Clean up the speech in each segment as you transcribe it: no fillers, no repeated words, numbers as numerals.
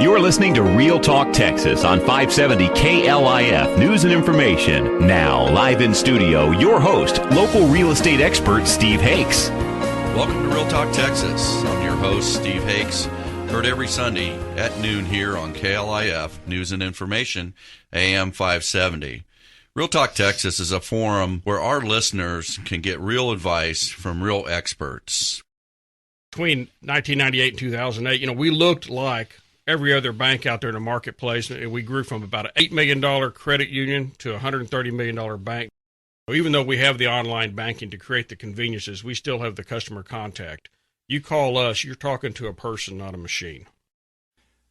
You're listening to Real Talk Texas on 570 KLIF News and Information. Now, live in studio, your host, local real estate expert Steve Hakes. Welcome to Real Talk Texas. I'm your host, Steve Hakes. Heard every Sunday at noon here on KLIF News and Information, AM 570. Real Talk Texas is a forum where our listeners can get real advice from real experts. Between 1998 and 2008, we looked like every other bank out there in the marketplace. We grew from about an $8 million credit union to a $130 million bank. Even though we have the online banking to create the conveniences, we still have the customer contact. You call us, you're talking to a person, not a machine.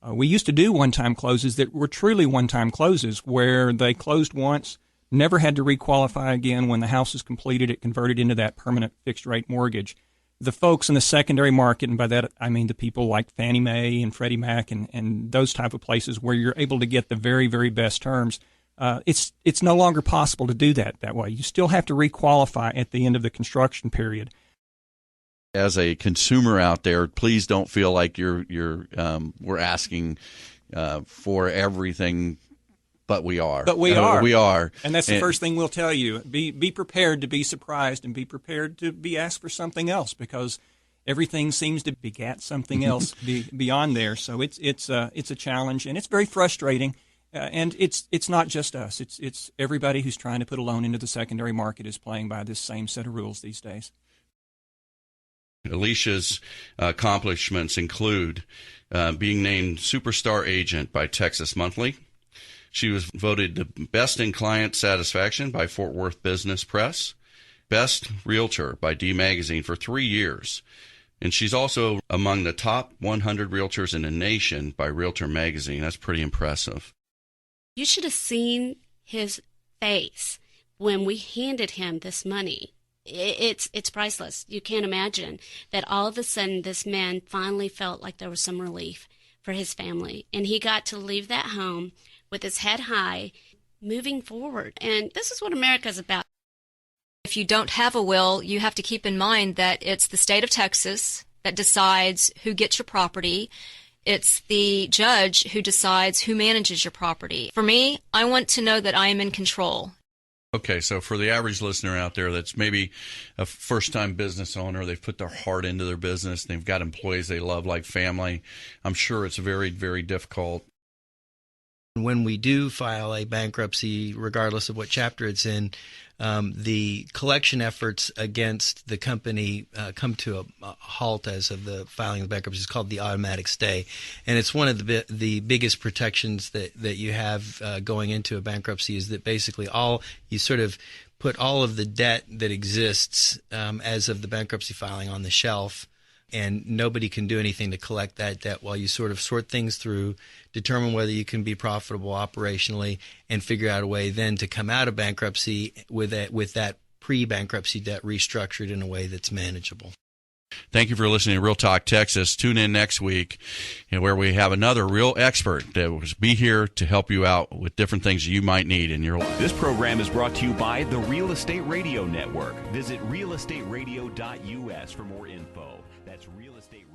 We used to do one-time closes that were truly one-time closes where they closed once, never had to requalify again. When the house is completed, it converted into that permanent fixed-rate mortgage. The folks in the secondary market, and by that I mean the people like Fannie Mae and Freddie Mac and those type of places where you're able to get the very, very best terms, it's no longer possible to do that way. You still have to requalify at the end of the construction period. As a consumer out there, please don't feel like we're asking for everything. But we are. We are. And that's the first thing we'll tell you. Be prepared to be surprised and be prepared to be asked for something else because everything seems to begat something else beyond there. So it's a challenge and it's very frustrating. And it's not just us. It's everybody who's trying to put a loan into the secondary market is playing by this same set of rules these days. Alicia's accomplishments include being named Superstar Agent by Texas Monthly. She was voted the best in client satisfaction by Fort Worth Business Press, best realtor by D Magazine for 3 years. And she's also among the top 100 realtors in the nation by Realtor Magazine. That's pretty impressive. You should have seen his face when we handed him this money. It's priceless. You can't imagine that all of a sudden this man finally felt like there was some relief for his family. And he got to leave that home with his head high, moving forward. And this is what America's about. If you don't have a will, you have to keep in mind that it's the state of Texas that decides who gets your property. It's the judge who decides who manages your property. For me, I want to know that I am in control. Okay, so for the average listener out there that's maybe a first-time business owner, they've put their heart into their business, they've got employees they love like family, I'm sure it's very, very difficult. When we do file a bankruptcy, regardless of what chapter it's in, the collection efforts against the company come to a halt as of the filing of the bankruptcy. It's called the automatic stay. And it's one of the biggest protections that you have going into a bankruptcy is that basically you sort of put all of the debt that exists as of the bankruptcy filing on the shelf, and nobody can do anything to collect that debt while you sort of sort things through, determine whether you can be profitable operationally, and figure out a way then to come out of bankruptcy with that pre-bankruptcy debt restructured in a way that's manageable. Thank you for listening to Real Talk Texas. Tune in next week where we have another real expert that will be here to help you out with different things you might need in your life. This program is brought to you by the Real Estate Radio Network. Visit realestateradio.us for more info. That's Real Estate